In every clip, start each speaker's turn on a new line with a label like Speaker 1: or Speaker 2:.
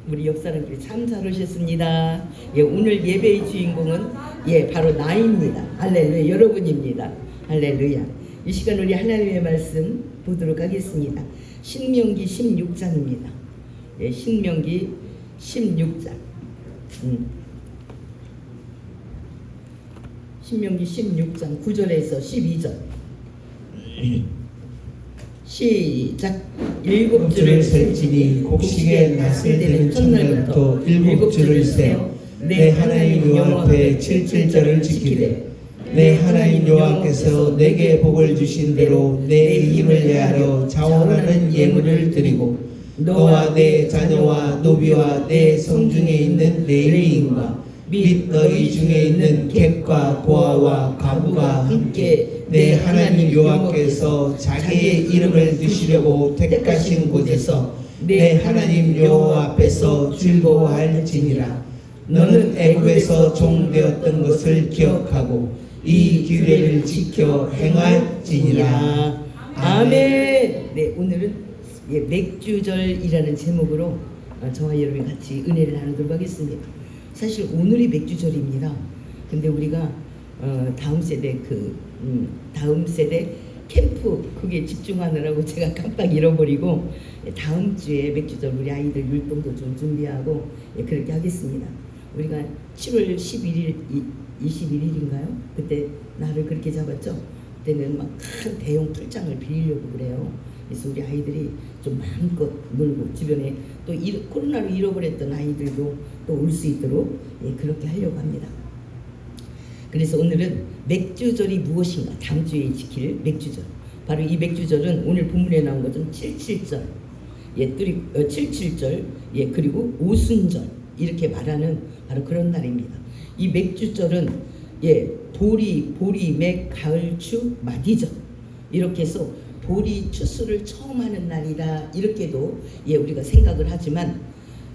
Speaker 1: 우리 옆사람들이 참 잘 오셨습니다. 예, 오늘 예배의 주인공은 바로 나입니다. 할렐루야. 여러분입니다. 할렐루야. 이 시간 우리 하나님의 말씀 보도록 하겠습니다. 신명기 16장입니다. 예, 신명기 16장. 신명기 16장 9절에서 12절. 시작. 일곱 줄을 셀지니 곡식의 낫을 드는 첫날부터 일곱 줄을 세어 내 하나님 여호와 앞에 7절을 지키되 내 하나님 여호와께서 내게 복을 주신 대로 내 이름을 위하여 자원하는 예물을 드리고 너와 내 자녀와 노비와 내 성중에 있는 레위인과 및 너희 중에 있는 객과 고아와 과부가 함께 내 하나님 여호와께서 자기의 이름을 두시려고 택하신 곳에서 내 하나님 여호와 앞에서 즐거워할지니라. 너는 애굽에서 종되었던 것을 기억하고 이 규례를 지켜 행할지니라. 아멘. 네, 오늘은 맥주절이라는 제목으로 저와 여러분이 같이 은혜를 나누도록 하겠습니다. 사실 오늘이 맥주절입니다. 근데 우리가 다음 세대 캠프 그게 집중하느라고 제가 깜빡 잃어버리고 다음 주에 맥주절 우리 아이들 율동도 좀 준비하고 그렇게 하겠습니다. 우리가 7월 11일 21일인가요? 그때 날을 그렇게 잡았죠. 그때는 막 큰 대형 풀장을 빌리려고 그래요. 그래서 우리 아이들이 좀 마음껏 놀고 주변에 또 코로나로 잃어버렸던 아이들도 또 올 수 있도록 그렇게 하려고 합니다. 그래서 오늘은 맥주절이 무엇인가, 다음 주에 지킬 맥주절. 바로 이 맥주절은 오늘 본문에 나온 것은 77절, 77절, 그리고 오순절 이렇게 말하는 바로 그런 날입니다. 이 맥주절은 보리, 맥, 가을, 추, 마디절 이렇게 해서 보리 추수를 처음 하는 날이라 이렇게도 우리가 생각을 하지만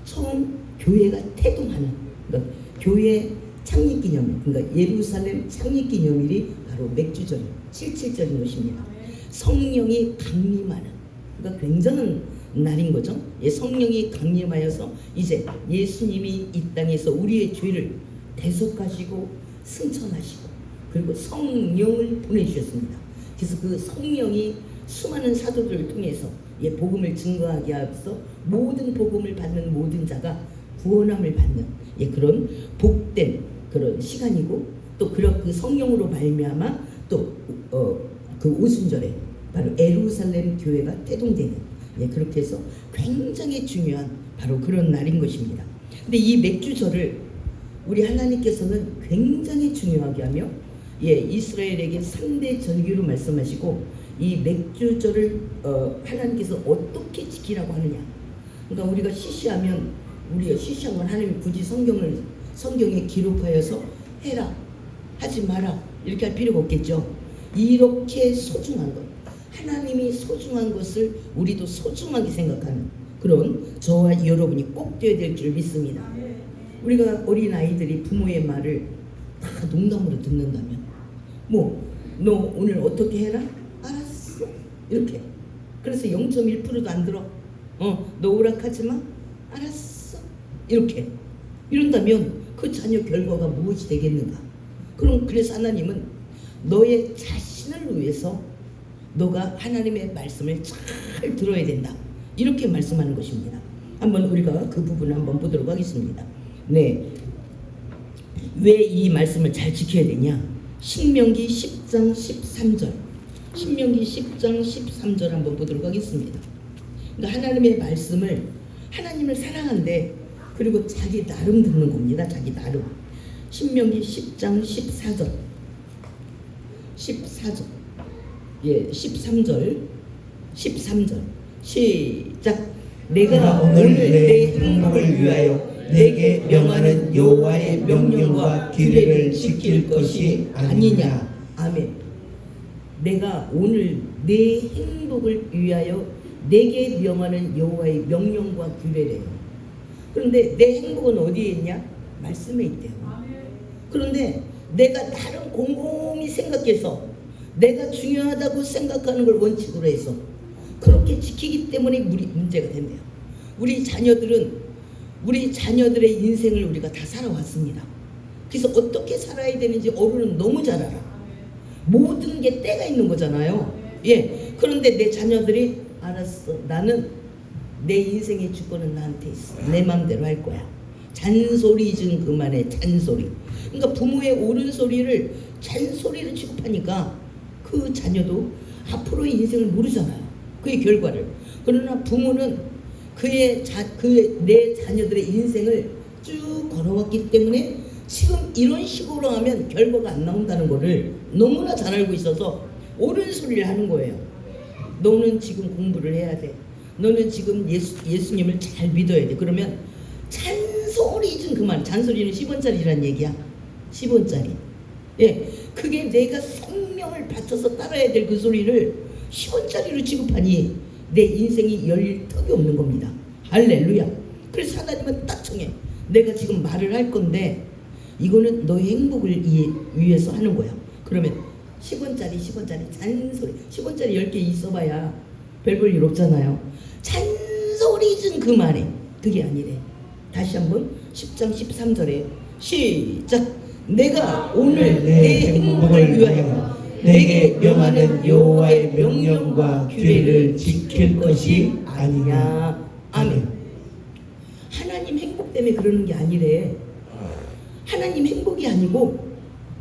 Speaker 1: 처음 교회가 태동하는 그러니까 교회 창립기념일, 그러니까 예루살렘 창립기념일이 바로 맥주절 77절인 것입니다. 성령이 강림하는, 그러니까 굉장한 날인 거죠. 성령이 강림하여서 이제 예수님이 이 땅에서 우리의 죄를 대속하시고 승천하시고 그리고 성령을 보내주셨습니다. 그래서 그 성령이 수많은 사도들을 통해서 복음을 증거하게 하면서 모든 복음을 받는 모든 자가 구원함을 받는 그런 복된 그런 시간이고 또 그런 그 성령으로 말미암아 또 그 오순절에 바로 예루살렘 교회가 태동되는 그렇게 해서 굉장히 중요한 바로 그런 날인 것입니다. 근데 이 맥주절을 우리 하나님께서는 굉장히 중요하게 하며 이스라엘에게 3대 절기로 말씀하시고 이 맥주절을 하나님께서 어떻게 지키라고 하느냐. 그러니까 우리가 시시하면 우리가 시시한 건 하나님이 굳이 성경에 기록하여서 해라 하지 마라 이렇게 할 필요가 없겠죠. 이렇게 소중한 것, 하나님이 소중한 것을 우리도 소중하게 생각하는 그런 저와 여러분이 꼭 되어야 될 줄 믿습니다. 우리가 어린 아이들이 부모의 말을 다 농담으로 듣는다면 너 오늘 어떻게 해라? 알았어 이렇게. 그래서 0.1%도 안 들어. 너 오락하지 마? 알았어 이렇게. 이런다면 그 자녀 결과가 무엇이 되겠는가? 그래서 하나님은 너의 자신을 위해서 너가 하나님의 말씀을 잘 들어야 된다 이렇게 말씀하는 것입니다. 한번 우리가 그 부분을 한번 보도록 하겠습니다. 네, 왜 이 말씀을 잘 지켜야 되냐? 신명기 10장 13절, 신명기 10장 13절 한번 보도록 하겠습니다. 그러니까 하나님의 말씀을 하나님을 사랑한데 그리고 자기 나름 듣는 겁니다. 자기 나름. 신명기 10장 14절 13절 시작. 내가 오늘 내 행복을 위하여 내게 명하는 여호와의 명령과 규례를 지킬 것이 아니냐. 아멘. 내가 오늘 내 행복을 위하여 내게 명하는 여호와의 명령과 규례래요. 그런데 내 행복은 어디에 있냐? 말씀에 있대요. 그런데 내가 나름 곰곰이 생각해서 내가 중요하다고 생각하는 걸 원칙으로 해서 그렇게 지키기 때문에 문제가 된대요. 우리 자녀들의 인생을 우리가 다 살아왔습니다. 그래서 어떻게 살아야 되는지 어른은 너무 잘 알아. 모든 게 때가 있는 거잖아요. 예. 그런데 내 자녀들이 알았어. 나는 내 인생의 주권은 나한테 있어. 내 마음대로 할 거야. 잔소리 좀 그만해. 잔소리. 그러니까 부모의 옳은 소리를 잔소리로 취급하니까 그 자녀도 앞으로의 인생을 모르잖아요. 그의 결과를. 그러나 부모는 내 자녀들의 인생을 쭉 걸어왔기 때문에 지금 이런 식으로 하면 결과가 안 나온다는 거를 너무나 잘 알고 있어서 옳은 소리를 하는 거예요. 너는 지금 공부를 해야 돼. 너는 지금 예수님을 잘 믿어야 돼. 그러면 잔소리 좀 그만. 잔소리는 10원짜리란 얘기야. 10원짜리. 예, 그게 내가 생명을 바쳐서 따라야 될 그 소리를 10원짜리로 취급하니 내 인생이 열릴 턱이 없는 겁니다. 할렐루야. 그래서 하나님은 딱 정해. 내가 지금 말을 할 건데 이거는 너의 행복을 위해서 하는 거야. 그러면 10원짜리 잔소리. 10원짜리 10개 있어봐야 별 볼 일 없잖아요. 잔소리 좀 그만해. 그게 아니래. 다시 한번 10장 13절에 시작. 내가 오늘 내 행복을 위하여 내게 명하는 여호와의 명령과 규례를 지킬 것이 아니냐. 아멘. 하나님 행복 때문에 그러는 게 아니래. 하나님 행복이 아니고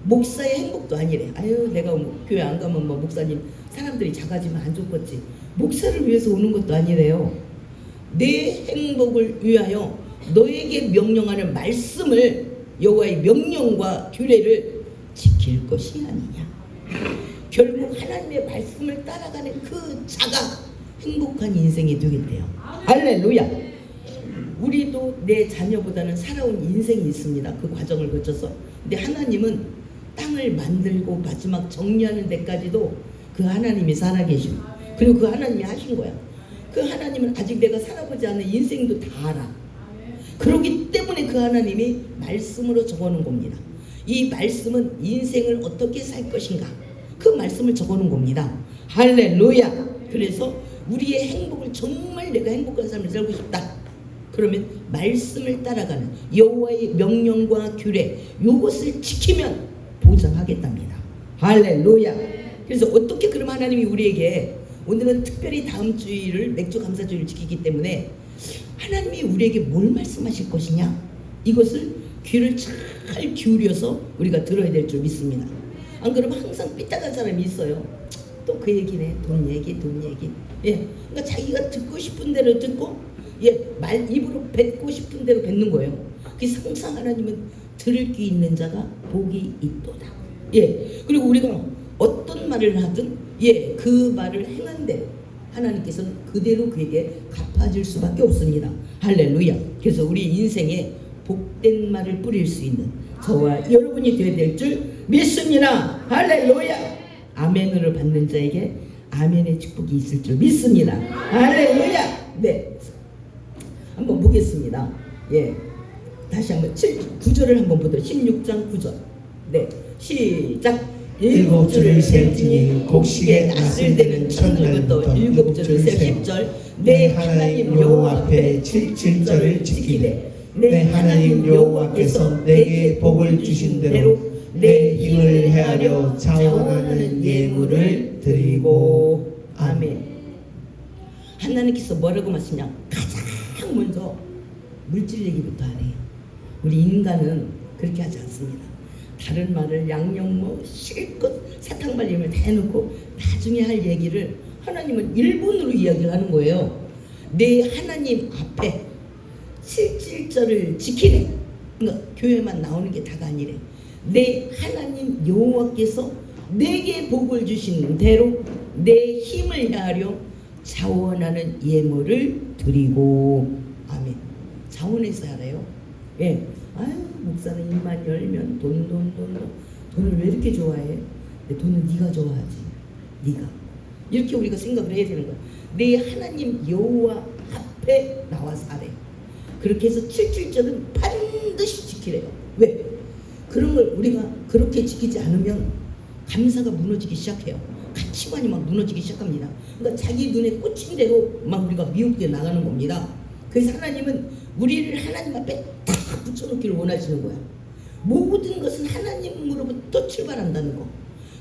Speaker 1: 목사의 행복도 아니래. 아유, 내가 교회 안 가면 뭐 목사님 사람들이 작아지면 안 좋겠지. 목사를 위해서 오는 것도 아니래요. 내 행복을 위하여 너에게 명령하는 말씀을, 여호와의 명령과 규례를 지킬 것이 아니냐. 결국 하나님의 말씀을 따라가는 그 자가 행복한 인생이 되겠대요. 할렐루야. 우리도 내 자녀보다는 살아온 인생이 있습니다. 그 과정을 거쳐서. 근데 하나님은 땅을 만들고 마지막 정리하는 데까지도 그 하나님이 살아계시고, 그리고 그 하나님이 하신 거야. 그 하나님은 아직 내가 살아보지 않은 인생도 다 알아. 그렇기 때문에 그 하나님이 말씀으로 적어놓은 겁니다. 이 말씀은 인생을 어떻게 살 것인가, 그 말씀을 적어놓은 겁니다. 할렐루야. 그래서 우리의 행복을, 정말 내가 행복한 삶을 살고 싶다, 그러면 말씀을 따라가는 여호와의 명령과 규례, 요것을 지키면 보장하겠답니다. 할렐루야. 그래서 어떻게 그럼 하나님이 우리에게, 오늘은 특별히 다음 주일을 맥주 감사주의를 지키기 때문에 하나님이 우리에게 뭘 말씀하실 것이냐, 이것을 귀를 잘 기울여서 우리가 들어야 될 줄 믿습니다. 안 그러면 항상 삐딱한 사람이 있어요. 또 그 얘기네. 돈 얘기. 예, 그러니까 자기가 듣고 싶은 대로 듣고, 예, 입으로 뱉고 싶은 대로 뱉는 거예요. 그래서 항상 하나님은 들을 귀 있는 자가 복이 있도다. 예, 그리고 우리가 어떤 말을 하든, 예, 그 말을 행한 대로 하나님께서는 그대로 그에게 갚아줄 수밖에 없습니다. 할렐루야. 그래서 우리 인생에 복된 말을 뿌릴 수 있는 저와 여러분이 되어야 될 줄 믿습니다. 할렐루야. 아멘으로 받는 자에게 아멘의 축복이 있을 줄 믿습니다. 할렐루야. 네, 한번 보겠습니다. 예, 다시 한번 9절을 한번 보도록. 16장 9절. 네, 시작. 일곱 줄을 셀지니 곡식에 낯을 대는 첫날부터 일곱 줄을 셀. 10절. 내 하나님 여호와 앞에 7절을 지키되 내 하나님 여호와께서 내게 복을 주신 대로 내 힘을 헤아려 자원하는 예물을 드리고. 아멘. 하나님께서 뭐라고 말씀하시냐, 가장 먼저 물질 얘기부터 하네요. 우리 인간은 그렇게 하지 않습니다. 다른 말을 양념 뭐 실컷 사탕 발림을 다 해놓고 나중에 할 얘기를 하나님은 1분으로 이야기를 하는 거예요. 내 하나님 앞에 7절을 지키래. 그러니까 교회만 나오는 게 다가 아니래. 내 하나님 여호와께서 내게 복을 주신 대로 내 힘을 헤아려 자원하는 예물을 드리고. 아멘. 자원해서 알아요. 예. 아유, 목사는 입만 열면 돈을 왜 이렇게 좋아해? 내 돈은 네가 좋아하지. 네가. 이렇게 우리가 생각을 해야 되는 거야. 내 하나님 여호와 앞에 나와서 하래. 그렇게 해서 7절은 반드시 지키래요. 왜? 그런 걸 우리가 그렇게 지키지 않으면 감사가 무너지기 시작해요. 가치관이 막 무너지기 시작합니다. 그러니까 자기 눈에 꽂힌 대로 막 우리가 미혹되어 나가는 겁니다. 그래서 하나님은 우리를 하나님 앞에 다 붙여놓기를 원하시는 거야. 모든 것은 하나님으로부터 출발한다는 거.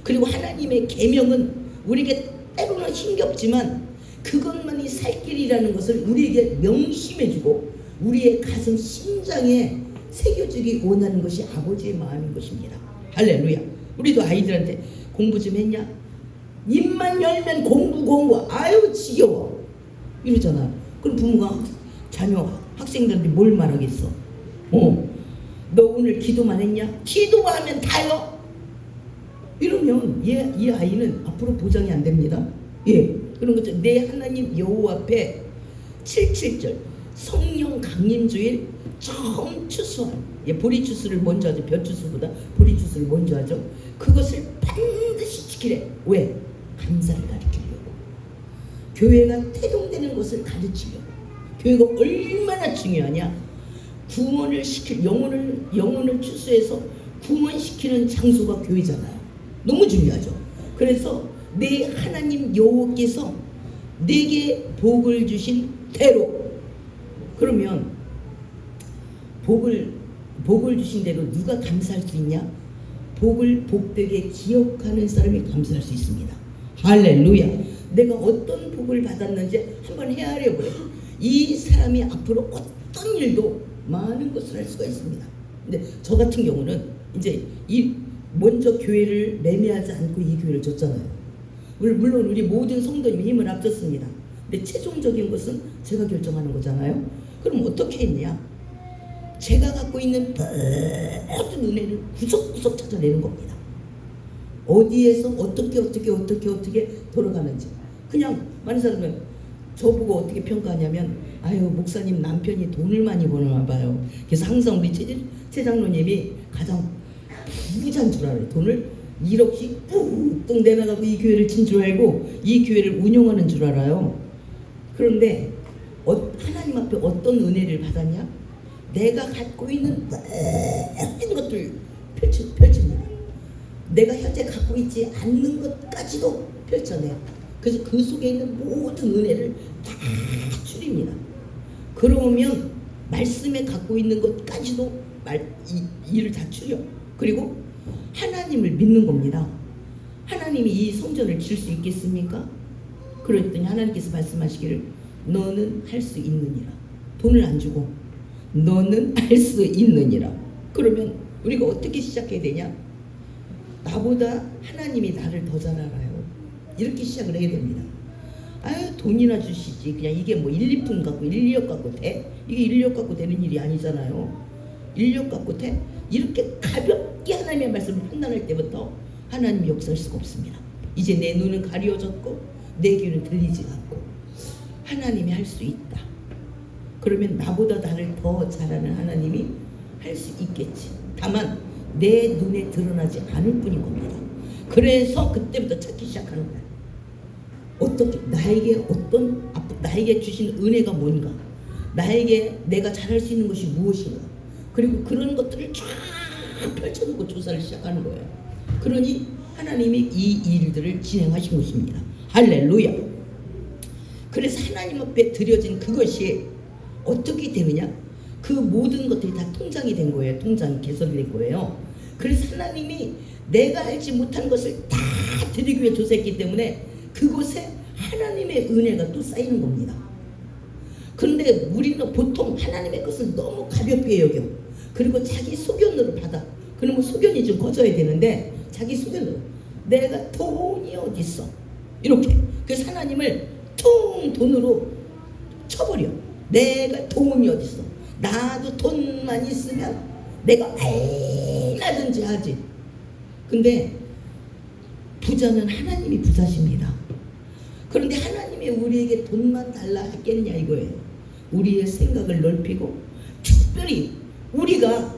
Speaker 1: 그리고 하나님의 계명은 우리에게 때로는 힘겹지만 그것만이 살 길이라는 것을 우리에게 명심해주고 우리의 가슴 심장에 새겨주기 원하는 것이 아버지의 마음인 것입니다. 할렐루야. 우리도 아이들한테 공부 좀 했냐? 입만 열면 공부 아유 지겨워 이러잖아. 그럼 부모가 자녀 학생들한테 뭘 말하겠어? 너 오늘 기도만 했냐? 기도하면 다요. 이러면 이 아이는 앞으로 보장이 안 됩니다. 예, 그런 거죠. 내 하나님 여호와 앞에 77절 성령 강림주일 처음 추수한, 보리 추수를 먼저 하죠. 벼 추수보다 보리 추수를 먼저 하죠. 그것을 반드시 지키래. 왜? 감사를 가르치려고. 교회가 태동되는 것을 가르치려고. 교회가 얼마나 중요하냐? 구원을 시킬, 영혼을 추수해서 구원시키는 장소가 교회잖아요. 너무 중요하죠. 그래서 내 하나님 여호와께서 내게 복을 주신 대로, 그러면 복을 주신 대로 누가 감사할 수 있냐? 복을 복되게 기억하는 사람이 감사할 수 있습니다. 할렐루야. 내가 어떤 복을 받았는지 한번 헤아려 보래. 이 사람이 앞으로 어떤 일도 많은 것을 할 수가 있습니다. 근데 저 같은 경우는 이제 먼저 교회를 매매하지 않고 이 교회를 줬잖아요. 물론 우리 모든 성도님이 힘을 합쳤습니다. 근데 최종적인 것은 제가 결정하는 거잖아요. 그럼 어떻게 했냐? 제가 갖고 있는 모든 은혜를 구석구석 찾아내는 겁니다. 어디에서 어떻게 돌아가는지. 그냥 많은 사람은 저보고 어떻게 평가하냐면, 아유 목사님 남편이 돈을 많이 버나 봐요. 그래서 항상 우리 최 장로님이 가장 부자인 줄 알아요. 돈을 1억씩 뚝뚝 내놔가고 이 교회를 진 줄 알고 이 교회를 운영하는 줄 알아요. 그런데 하나님 앞에 어떤 은혜를 받았냐? 내가 갖고 있는 모든 것들 펼칩니다. 내가 현재 갖고 있지 않는 것까지도 펼쳐내요. 그래서 그 속에 있는 모든 은혜를 다 줄입니다. 그러면 말씀에 갖고 있는 것까지도 이를 다 줄여. 그리고 하나님을 믿는 겁니다. 하나님이 이 성전을 질 수 있겠습니까? 그랬더니 하나님께서 말씀하시기를 너는 할 수 있느니라. 돈을 안 주고 너는 할 수 있느니라. 그러면 우리가 어떻게 시작해야 되냐? 나보다 하나님이 나를 더 잘 알아요. 이렇게 시작을 해야 됩니다. 아유 돈이나 주시지. 그냥 이게 뭐 1, 2푼 갖고 1, 2억 갖고 돼? 이게 1억 갖고 되는 일이 아니잖아요. 1억 갖고 돼? 이렇게 가볍게 하나님의 말씀을 판단할 때부터 하나님이 역사할 수가 없습니다. 이제 내 눈은 가려졌고 내 귀는 들리지 않고 하나님이 할 수 있다. 그러면 나보다 나를 더 잘하는 하나님이 할 수 있겠지. 다만 내 눈에 드러나지 않을 뿐인 겁니다. 그래서 그때부터 찾기 시작하는 거야. 어떻게 나에게 주신 은혜가 뭔가, 나에게 내가 잘할 수 있는 것이 무엇인가, 그리고 그런 것들을 쫙 펼쳐놓고 조사를 시작하는 거예요. 그러니 하나님이 이 일들을 진행하신 것입니다. 할렐루야. 그래서 하나님 앞에 드려진 그것이 어떻게 되느냐? 그 모든 것들이 다 통장이 된 거예요. 통장이 개설이 된 거예요. 그래서 하나님이 내가 알지 못한 것을 다 드리기 위해 조사했기 때문에 그곳에 하나님의 은혜가 또 쌓이는 겁니다. 그런데 우리는 보통 하나님의 것을 너무 가볍게 여겨. 그리고 자기 소견으로 받아. 그러면 소견이 좀 커져야 되는데 자기 소견으로 내가 돈이 어디 있어 이렇게. 그래서 하나님을 퉁 돈으로 쳐버려. 내가 돈이 어디 있어. 나도 돈만 있으면 내가 얼마든지 하지. 근데 부자는 하나님이 부자십니다. 그런데 하나님이 우리에게 돈만 달라 했겠냐 이거예요. 우리의 생각을 넓히고 특별히 우리가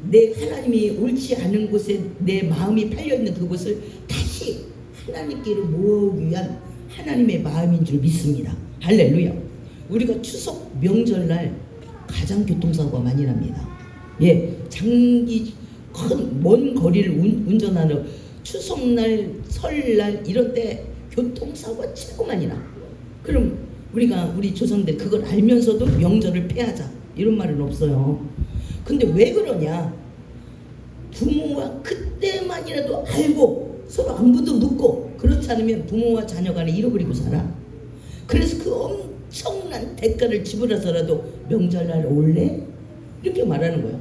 Speaker 1: 내 하나님이 옳지 않은 곳에 내 마음이 팔려있는 그곳을 다시 하나님께로 모으기 위한 하나님의 마음인 줄 믿습니다. 할렐루야. 우리가 추석 명절날 가장 교통사고가 많이 납니다. 장기 먼 거리를 운전하는 추석날 설날 이런 때 교통사고가 최고 많이 나. 그럼 우리 조상들 그걸 알면서도 명절을 폐하자 이런 말은 없어요. 근데 왜 그러냐? 부모가 그때만이라도 알고 서로 안부도 묻고 그렇지 않으면 부모와 자녀 간에 잃어버리고 살아. 그래서 그 엄청난 대가를 지불해서라도 명절날 올래? 이렇게 말하는 거예요.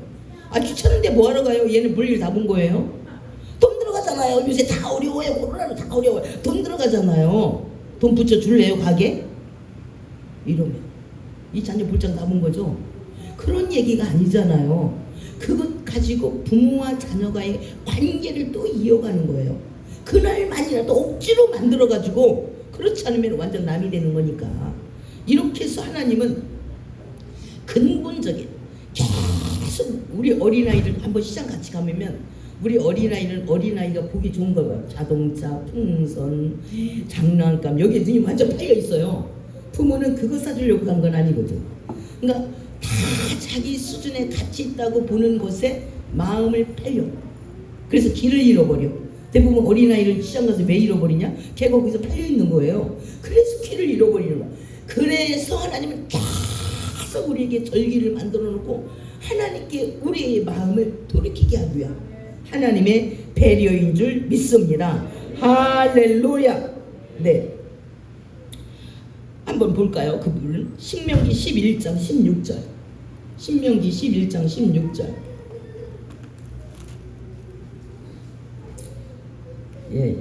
Speaker 1: 아 귀찮은데 뭐하러 가요? 얘는 볼일 다 본 거예요. 돈 들어가잖아요. 요새 다 어려워요. 코로나로 다 어려워요. 돈 들어가잖아요. 돈 붙여줄래요 가게? 이러면 이 자녀 볼장 다 본 거죠. 그런 얘기가 아니잖아요. 그것 가지고 부모와 자녀가의 관계를 또 이어가는 거예요. 그날만이라도 억지로 만들어가지고 그렇지 않으면 완전 남이 되는 거니까. 이렇게 해서 하나님은 근본적인 계속 우리 어린아이들 한번 시장 같이 가면 우리 어린아이가 보기 좋은 거예요. 자동차, 풍선, 장난감 여기에 눈이 완전 파여 있어요. 부모는 그거 사주려고 간 건 아니거든. 그러니까 다 자기 수준에 가치 있다고 보는 것에 마음을 팔려. 그래서 길을 잃어버려. 대부분 어린아이를 시장 가서 왜 잃어버리냐? 걔가 거기서 팔려 있는 거예요. 그래서 길을 잃어버리는 거야. 그래서 하나님은 계속 우리에게 절기를 만들어 놓고 하나님께 우리의 마음을 돌이키게 하기 위한 하나님의 배려인 줄 믿습니다. 할렐루야. 네. 한번 볼까요? 그 부분 신명기 11장 16절. 신명기 11장 16절. 예,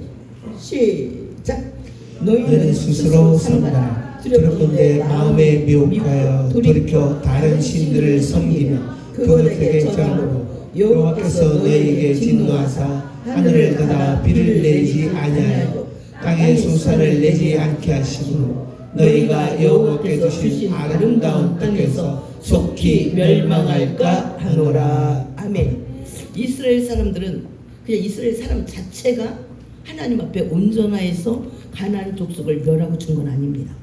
Speaker 1: 시작.
Speaker 2: 너희는 스스로 삼가라. 두렵건대 마음에 미혹하여 돌이켜 다른 신들을 섬기며 그것에게 절하고 여호와께서 너희에게 진노하사 하늘을 닫아 비를 내리지 아니하여 땅에 소사를 내지 않게 하시므로 너희가 여호와께 주신 아름다운 땅에서 속히 멸망할까 하노라.
Speaker 1: 아멘. 이스라엘 사람들은 그냥 이스라엘 사람 자체가 하나님 앞에 온전하여서 가나안 족속을 멸하고 준 건 아닙니다.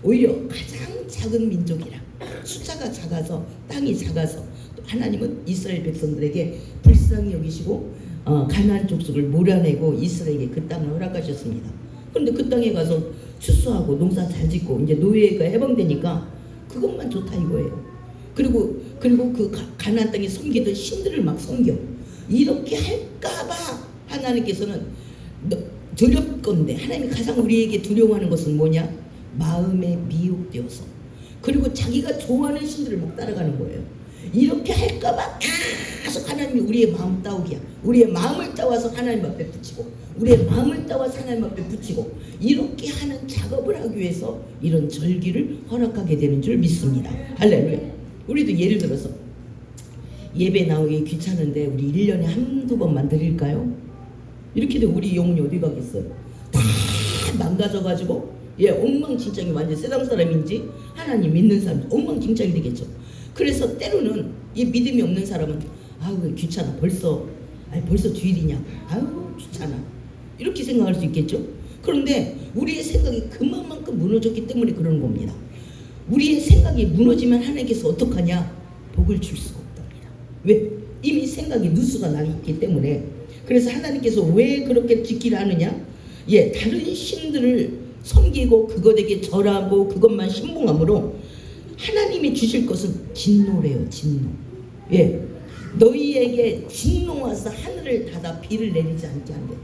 Speaker 1: 오히려 가장 작은 민족이라 숫자가 작아서 땅이 작아서 또 하나님은 이스라엘 백성들에게 불쌍히 여기시고 가나안 족속을 몰아내고 이스라엘에게 그 땅을 허락하셨습니다. 그런데 그 땅에 가서 추수하고 농사 잘 짓고 이제 노예가 해방되니까 그것만 좋다 이거예요. 그리고 그 가나안 땅에 섬기던 신들을 막 섬겨. 이렇게 할까봐 하나님께서는 두렵건대 하나님이 가장 우리에게 두려워하는 것은 뭐냐? 마음에 미혹되어서 그리고 자기가 좋아하는 신들을 막 따라가는 거예요. 이렇게 할까봐 계속 하나님이 우리의 마음 따오기야. 우리의 마음을 따와서 하나님 앞에 붙이고 우리의 마음을 따와서 하나님 앞에 붙이고 이렇게 하는 작업을 하기 위해서 이런 절기를 허락하게 되는 줄 믿습니다. 할렐루야. 우리도 예를 들어서 예배 나오기 귀찮은데 우리 1년에 한두 번만 드릴까요? 이렇게 되면 우리 영혼이 어디 가겠어요? 다 망가져가지고 엉망진창이 완전 세상 사람인지 하나님 믿는 사람 엉망진창이 되겠죠. 그래서 때로는 이 믿음이 없는 사람은 아우 귀찮아 벌써 주일이냐 아우 귀찮아 이렇게 생각할 수 있겠죠. 그런데 우리의 생각이 그만큼 무너졌기 때문에 그러는 겁니다. 우리의 생각이 무너지면 하나님께서 어떡하냐? 복을 줄 수가 없답니다. 왜? 이미 생각이 누수가 나 있기 때문에. 그래서 하나님께서 왜 그렇게 지키라 하느냐? 다른 신들을 섬기고 그것에게 절하고 그것만 신봉함으로 하나님이 주실 것은 진노래요. 진노. 너희에게 진노와서 하늘을 닫아 비를 내리지 않게 한대.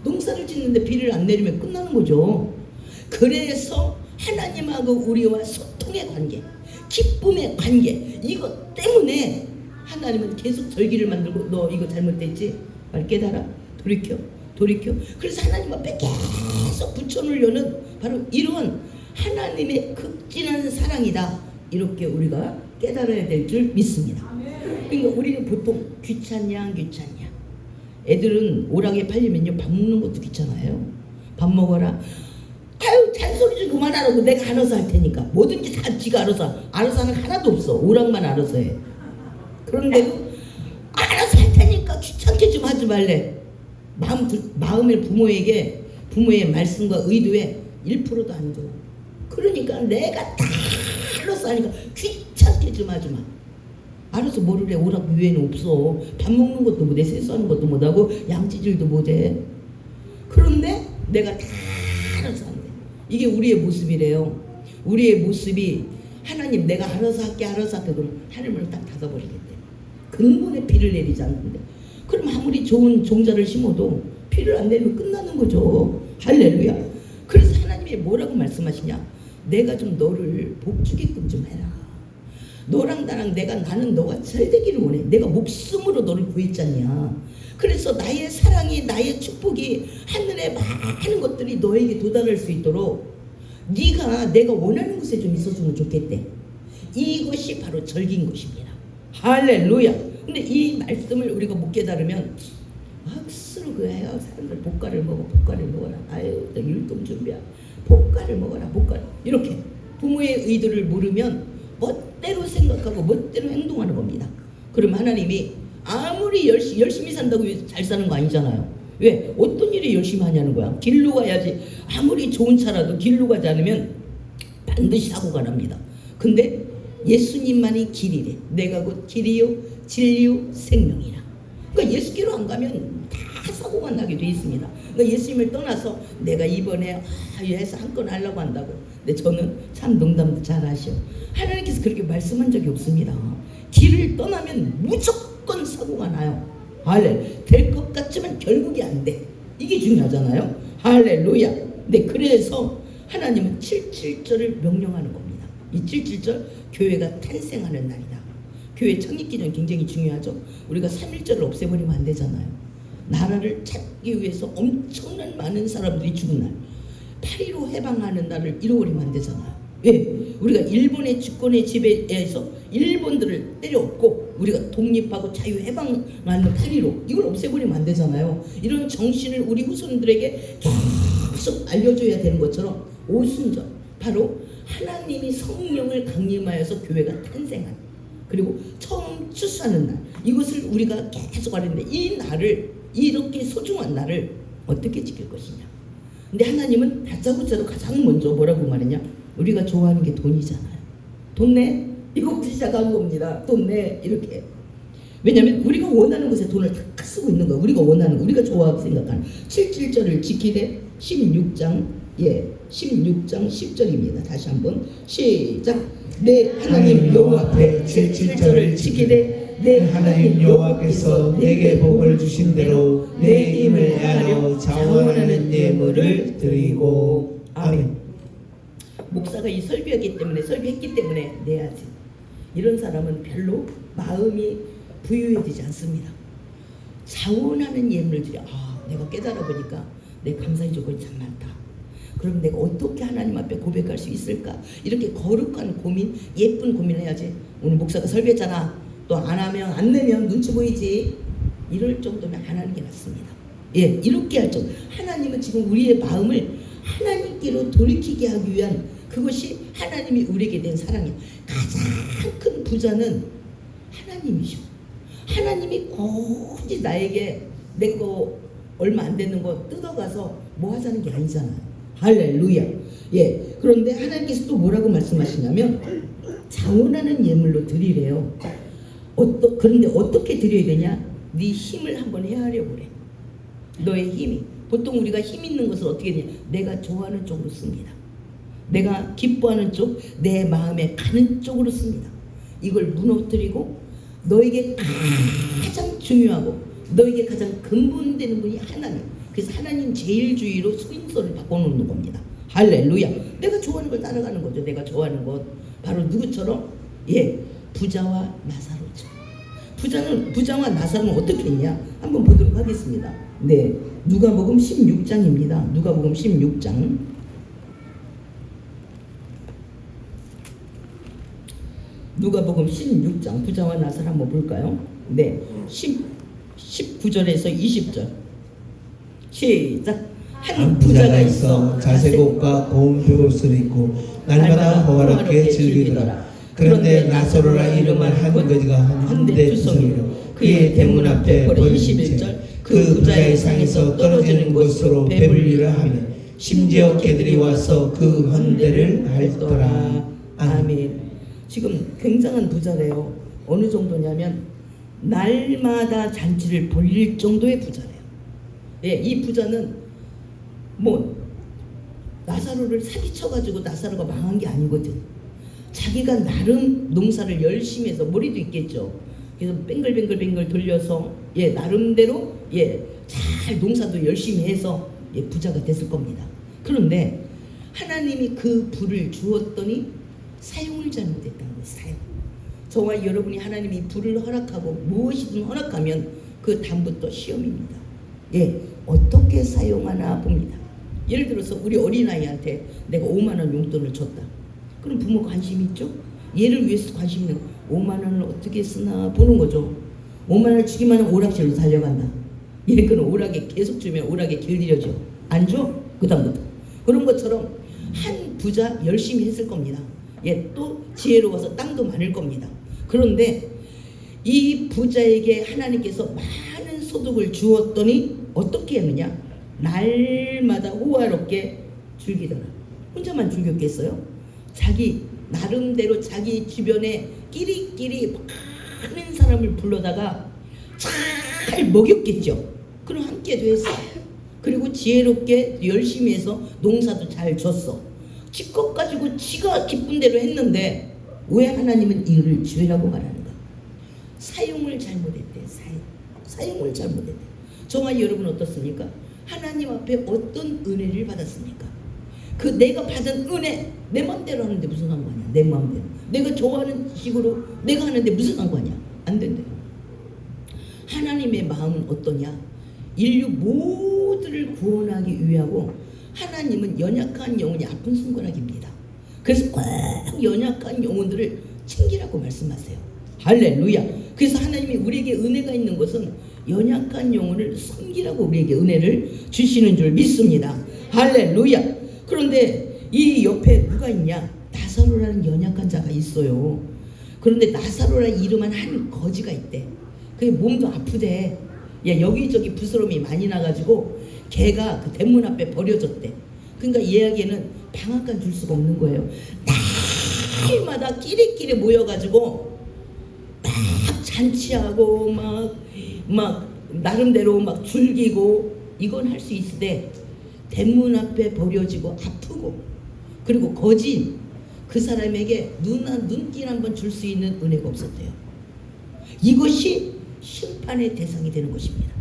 Speaker 1: 농사를 짓는데 비를 안 내리면 끝나는 거죠. 그래서 하나님하고 우리와 소통의 관계, 기쁨의 관계, 이것 때문에 하나님은 계속 절기를 만들고 너 이거 잘못됐지? 빨리 깨달아. 돌이켜. 그래서 하나님 앞에 계속 붙여놓으려는 바로 이런 하나님의 극진한 사랑이다. 이렇게 우리가 깨달아야 될 줄 믿습니다. 그러니까 우리는 보통 귀찮냐 안 귀찮냐. 애들은 오락에 팔리면요 밥 먹는 것도 귀찮아요. 밥 먹어라. 아유 잔소리 좀 그만하라고. 내가 알아서 할 테니까. 뭐든지 다 지가 알아서 하는 거 하나도 없어. 오락만 알아서 해. 그런데도 알아서 할 테니까 귀찮게 좀 하지 말래. 마음의 부모의 말씀과 의도에 1%도 안 줘. 그러니까 내가 다 알아서 하니까 귀찮게 좀 하지 마. 알아서 뭐를 해. 오락 위에는 없어. 밥 먹는 것도 못해. 세수하는 것도 못하고 양치질도 못해. 그런데 내가 다 알아서 한대. 이게 우리의 모습이래요. 우리의 모습이 하나님 내가 알아서 할게 그럼 하늘문을 딱 닫아버리겠대. 근본에 피를 내리지 않는데, 그럼 아무리 좋은 종자를 심어도 피를 안 내리면 끝나는 거죠. 할렐루야. 그래서 하나님이 뭐라고 말씀하시냐, 내가 좀 너를 복주게끔 좀 해라. 너랑 나랑 나는 너가 잘 되기를 원해. 내가 목숨으로 너를 구했잖냐. 그래서 나의 사랑이, 나의 축복이, 하늘의 많은 것들이 너에게 도달할 수 있도록 네가 내가 원하는 곳에 좀 있었으면 좋겠대. 이것이 바로 절기인 것입니다. 할렐루야. 근데 이 말씀을 우리가 못 깨달으면 억수로 그래요. 사람들 볶아를 먹어라. 아유, 너 율동 준비야. 볶아를 먹어라. 이렇게 부모의 의도를 모르면 멋대로 생각하고 멋대로 행동하는 겁니다. 그럼 하나님이 아무리 열심히 산다고 잘 사는 거 아니잖아요. 왜? 어떤 일이 열심히 하냐는 거야. 길로 가야지. 아무리 좋은 차라도 길로 가지 않으면 반드시 사고가 납니다. 근데 예수님만이 길이래. 내가 곧 길이요 진리요 생명이라. 그러니까 예수께로 안 가면 다 사고가 나게 돼 있습니다. 그러니까 예수님을 떠나서 내가 이번에 해서 한 건 하려고 한다고. 근데 저는 참 농담도 잘 하셔. 하나님께서 그렇게 말씀한 적이 없습니다. 길을 떠나면 무조건 사고가 나요. 할렐. 될 것 같지만 결국이 안 돼. 이게 중요하잖아요. 할렐루야. 네, 그래서 하나님은 7.7절을 명령하는 겁니다. 이 7.7절 교회가 탄생하는 날이다. 교회 창립기전 굉장히 중요하죠. 우리가 3.1절을 없애버리면 안 되잖아요. 나라를 찾기 위해서 엄청난 많은 사람들이 죽은 날, 8.15 해방하는 날을 잃어버리면 안 되잖아요. 예, 우리가 일본의 주권의 지배에서 일본들을 때려엎고 우리가 독립하고 자유해방하는 8.15 이걸 없애버리면 안 되잖아요. 이런 정신을 우리 후손들에게 계속 알려줘야 되는 것처럼 오순절, 바로 하나님이 성령을 강림하여서 교회가 탄생한, 그리고 처음 출소하는 날, 이것을 우리가 계속 하는데 이 날을, 이렇게 소중한 날을 어떻게 지킬 것이냐. 근데 하나님은 다짜고짜로 가장 먼저 뭐라고 말했냐, 우리가 좋아하는 게 돈이잖아요. 돈 내? 이거부터 시작한 겁니다. 돈 내. 이렇게. 왜냐하면 우리가 원하는 곳에 돈을 다 쓰고 있는 거예요. 우리가 원하는 거, 우리가 좋아하고 생각하는 7.7절을 지키되 16장 10절입니다. 다시 한번 시작. 내 하나님 여호와 앞에 7.7절을 지키되 내 하나님 여호와께서 내게 복을 주신 대로 내 힘을 행하려 자원하는 예물을 드리고. 아멘. 목사가 이 설교했기 때문에 내야지. 이런 사람은 별로 마음이 부유해지지 않습니다. 자원하는 예물을 드려. 내가 깨달아 보니까 내 감사의 조건이 참 많다. 그럼 내가 어떻게 하나님 앞에 고백할 수 있을까? 이렇게 거룩한 고민, 예쁜 고민을 해야지. 오늘 목사가 설교했잖아. 또 안 하면, 안 내면 눈치 보이지. 이럴 정도면 안 하는 게 낫습니다. 예, 이렇게 할 정도. 하나님은 지금 우리의 마음을 하나님께로 돌이키게 하기 위한, 그것이 하나님이 우리에게 된 사랑이에요. 가장 큰 부자는 하나님이죠. 하나님이 굳이 나에게 내 거 얼마 안 되는 거 뜯어가서 뭐 하자는 게 아니잖아요. 할렐루야. 예. 그런데 하나님께서 또 뭐라고 말씀하시냐면 자원하는 예물로 드리래요. 그런데 어떻게 드려야 되냐? 네 힘을 한번 헤아려 보래. 너의 힘이. 보통 우리가 힘 있는 것을 어떻게 되냐? 내가 좋아하는 쪽으로 씁니다. 내가 기뻐하는 쪽, 내 마음에 가는 쪽으로 씁니다. 이걸 무너뜨리고 너에게 가장 중요하고 너에게 가장 근본되는 분이 하나님. 그래서 하나님 제일주의로 순서를 바꿔놓는 겁니다. 할렐루야. 내가 좋아하는 걸 따라가는 거죠. 내가 좋아하는 것 바로 누구처럼? 예, 부자와 나사로처럼. 부자와 나사로는 어떻게 했냐? 한번 보도록 하겠습니다. 네, 누가복음 16장입니다. 누가복음 16장. 누가복음 16장 부자와 나사로 한번 볼까요? 네, 19절에서 20절 시작. 한 부자가 있어
Speaker 2: 자색옷과 고운 벼옷을 입고 날마다 호화롭게 즐기더라. 그런데 나사로라 이름을 한 거지가 한데 두성이로 그의 대문 앞에 버려진 채 그 부자의 상에서 떨어지는 것으로 배불리라 하며 심지어 개들이 와서 그 헌대를 핥더라.
Speaker 1: 아멘. 지금 굉장한 부자래요. 어느 정도냐면 날마다 잔치를 벌릴 정도의 부자래요. 예, 이 부자는 뭐 나사로를 사기쳐가지고 나사로가 망한 게 아니거든. 자기가 나름 농사를 열심히 해서 머리도 있겠죠. 그래서 뱅글뱅글 돌려서 나름대로 잘 농사도 열심히 해서 부자가 됐을 겁니다. 그런데 하나님이 그 부를 주었더니 사용을 잘못했다는 거예요. 사용. 저와 여러분이 하나님이 부를 허락하고 무엇이든 허락하면 그 다음부터 시험입니다. 어떻게 사용하나 봅니다. 예를 들어서 우리 어린아이한테 내가 5만 원 용돈을 줬다. 그럼 부모 관심 있죠? 얘를 위해서 관심 있는 5만 원을 어떻게 쓰나 보는 거죠. 5만 원을 주기만 하면 오락실로 달려간다. 그는 오락에 계속 주면 오락에 길들여져. 안 줘? 그 다음부터. 그런 것처럼 한 부자 열심히 했을 겁니다. 또 지혜로워서 땅도 많을 겁니다. 그런데 이 부자에게 하나님께서 많은 소득을 주었더니 어떻게 했느냐? 날마다 호화롭게 즐기더라. 혼자만 즐겼겠어요? 자기 나름대로 자기 주변에 끼리끼리 많은 사람을 불러다가 잘 먹였겠죠. 그럼 함께도 했어. 그리고 지혜롭게 열심히 해서 농사도 잘 졌어. 지껏 가지고 지가 기쁜 대로 했는데 왜 하나님은 이를 죄라고 말하는가? 사용을 잘못했대. 사용을 잘못했대. 저와 여러분 어떻습니까? 하나님 앞에 어떤 은혜를 받았습니까? 그 내가 받은 은혜 내 마음대로 하는데 무슨 상관이야? 내 마음대로 내가 좋아하는 식으로 내가 하는데 무슨 상관이야? 안 된대요. 하나님의 마음은 어떠냐? 인류 모두를 구원하기 위하고 하나님은 연약한 영혼이 아픈 손가락입니다. 그래서 꼭 연약한 영혼들을 챙기라고 말씀하세요. 할렐루야. 그래서 하나님이 우리에게 은혜가 있는 것은 연약한 영혼을 섬기라고 우리에게 은혜를 주시는 줄 믿습니다. 할렐루야. 그런데 이 옆에 누가 있냐? 나사로라는 연약한 자가 있어요. 그런데 나사로라는 이름한 한 거지가 있대. 그게 몸도 아프대. 여기저기 부스럼이 많이 나가지고 걔가 그 대문 앞에 버려졌대. 그러니까 얘에게는 방앗간 줄 수가 없는 거예요. 날마다 끼리끼리 모여가지고 막 잔치하고 막 나름대로 막 즐기고 이건 할 수 있으되 대문 앞에 버려지고 아프고 그리고 거진 그 사람에게 눈길 한번 줄 수 있는 은혜가 없었대요. 이것이 심판의 대상이 되는 것입니다.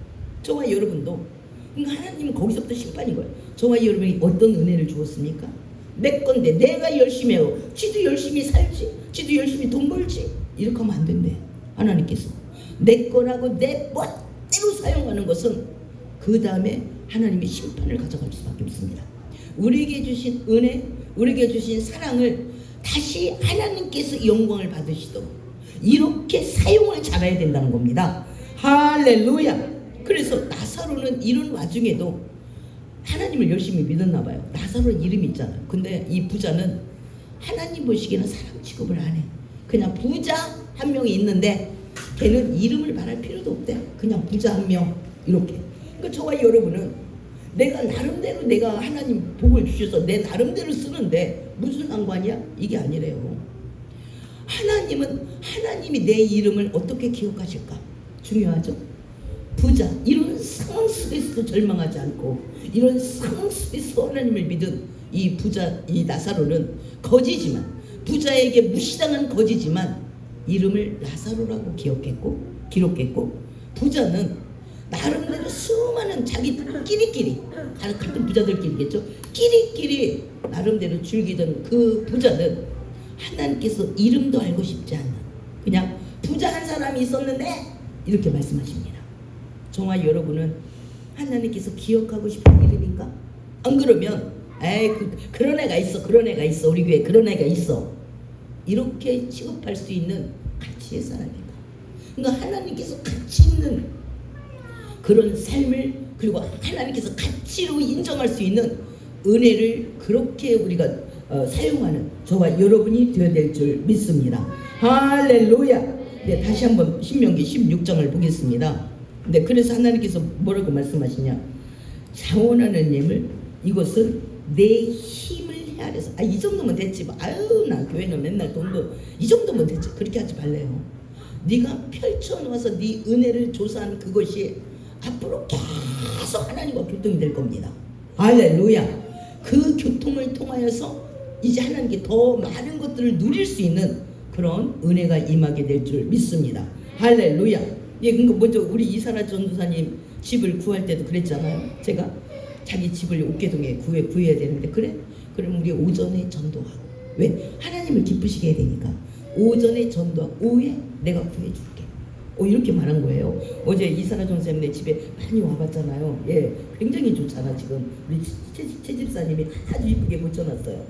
Speaker 1: 저와 여러분도 그러니까 하나님은 거기서부터 심판인 거예요. 저와 여러분이 어떤 은혜를 주었습니까? 내 건데 내가 열심히 하고 지도 열심히 살지 지도 열심히 돈 벌지 이렇게 하면 안 된대. 하나님께서 내 거라고 내 멋대로 사용하는 것은 그 다음에 하나님의 심판을 가져갈 수밖에 없습니다. 우리에게 주신 은혜 우리에게 주신 사랑을 다시 하나님께서 영광을 받으시도록 이렇게 사용을 잘해야 된다는 겁니다. 할렐루야. 그래서 나사로는 이런 와중에도 하나님을 열심히 믿었나 봐요. 나사로 이름이 있잖아요. 근데 이 부자는 하나님 보시기에는 사람 취급을 안 해. 그냥 부자 한 명이 있는데 걔는 이름을 말할 필요도 없대. 그냥 부자 한 명 이렇게. 그러니까 저와 여러분은 내가 나름대로 내가 하나님 복을 주셔서 내 나름대로 쓰는데 무슨 상관이야? 이게 아니래요. 하나님이 내 이름을 어떻게 기억하실까? 중요하죠. 부자 이런 상황 속에서도 절망하지 않고 이런 상황 속에서 하나님을 믿은 이 부자 이 나사로는 거지지만 부자에게 무시당한 거지지만 이름을 나사로라고 기록했고 부자는 나름대로 수많은 자기들 끼리끼리 같은 부자들끼리겠죠. 끼리끼리 나름대로 즐기던 그 부자는 하나님께서 이름도 알고 싶지 않는 그냥 부자 한 사람이 있었는데 이렇게 말씀하십니다. 저와 여러분은 하나님께서 기억하고 싶은 이름인가? 안 그러면 에이 그런 애가 있어 우리 교회에 그런 애가 있어 이렇게 취급할 수 있는 가치의 사람인가? 그러니까 하나님께서 가치 있는 그런 삶을 그리고 하나님께서 가치로 인정할 수 있는 은혜를 그렇게 우리가 사용하는 저와 여러분이 되어야 될 줄 믿습니다. 할렐루야. 네, 다시 한번 신명기 16장을 보겠습니다. 네, 그래서 하나님께서 뭐라고 말씀하시냐? 자원하는 예물 이것은 내 힘을 헤아려서 이 정도면 됐지 뭐. 아유 나 교회는 맨날 돈도 이 정도면 됐지 그렇게 하지 말래요. 네가 펼쳐놓아서 네 은혜를 조사하는 그것이 앞으로 계속 하나님과 교통이 될 겁니다. 할렐루야. 그 교통을 통하여서 이제 하나님께 더 많은 것들을 누릴 수 있는 그런 은혜가 임하게 될 줄 믿습니다. 할렐루야. 예, 그러니까 먼저 우리 이사라 전도사님 집을 구할 때도 그랬잖아요. 제가 자기 집을 옥계동에 구해야 되는데 그래? 그럼 우리 오전에 전도하고 왜? 하나님을 기쁘시게 해야 되니까 오전에 전도하고 오후에 내가 구해줄게. 이렇게 말한 거예요. 어제 이사라 전도사님 내 집에 많이 와봤잖아요. 예, 굉장히 좋잖아. 지금 우리 최 집사님이 아주 이쁘게 고쳐놨어요.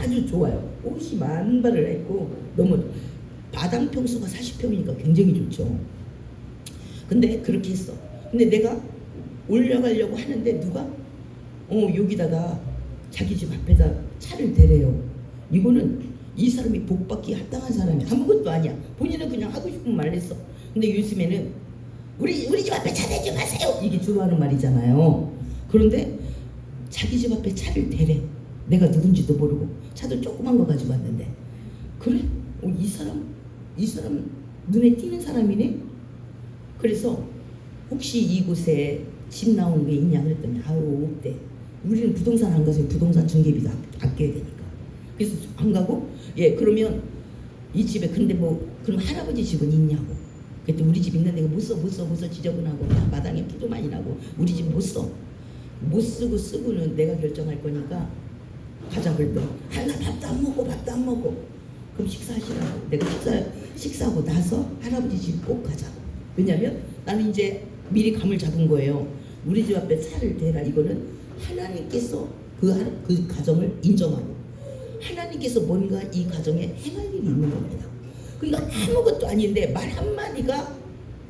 Speaker 1: 아주 좋아요. 옷이 만발을 했고 너무 마당 평수가 40평이니까 굉장히 좋죠. 근데 그렇게 했어. 근데 내가 올라가려고 하는데 누가 여기다가 자기 집 앞에다 차를 대래요. 이거는 이 사람이 복받기 합당한 사람이 아무것도 아니야. 본인은 그냥 하고 싶은 말을 했어. 근데 요즘에는 우리 집 앞에 차 대지 마세요. 이게 주로 하는 말이잖아요. 그런데 자기 집 앞에 차를 대래. 내가 누군지도 모르고 차도 조그만 거 가지고 왔는데 그래? 이 사람 눈에 띄는 사람이네? 그래서 혹시 이곳에 집 나온 게 있냐 그랬더니 없대. 우리는 부동산 안 가서 부동산 중개비도 아껴야 되니까. 그래서 안 가고 예 그러면 이 집에 근데 뭐 그럼 할아버지 집은 있냐고. 그랬더니 우리 집 있는데 못 써 지저분하고 마당에 피도 많이 나고 우리 집 못 쓰고는 내가 결정할 거니까 가자 그랬더니 나 밥도 안 먹고 그럼 식사하시라고. 내가 식사하고 나서 할아버지 집 꼭 가자고. 왜냐면 나는 이제 미리 감을 잡은 거예요. 우리 집 앞에 차를 대라. 이거는 하나님께서 그 가정을 인정하고 하나님께서 뭔가 이 가정에 행할 일이 있는 겁니다. 그러니까 아무것도 아닌데 말 한마디가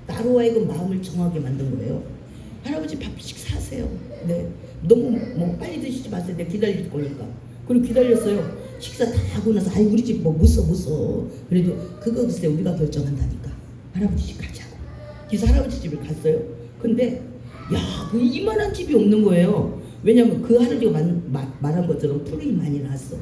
Speaker 1: 나로 하여금 마음을 정하게 만든 거예요. 할아버지 밥 식사하세요. 네. 너무 빨리 드시지 마세요. 내가 기다릴 거니까. 그리고 기다렸어요. 식사 다 하고 나서 우리 집 못 써. 그래도 그거 글쎄 우리가 결정한다니까. 할아버지 집 가자고. 그래서 할아버지 집을 갔어요. 근데 그 이만한 집이 없는 거예요. 왜냐면 그 할아버지가 말한 것처럼 풀이 많이 났어.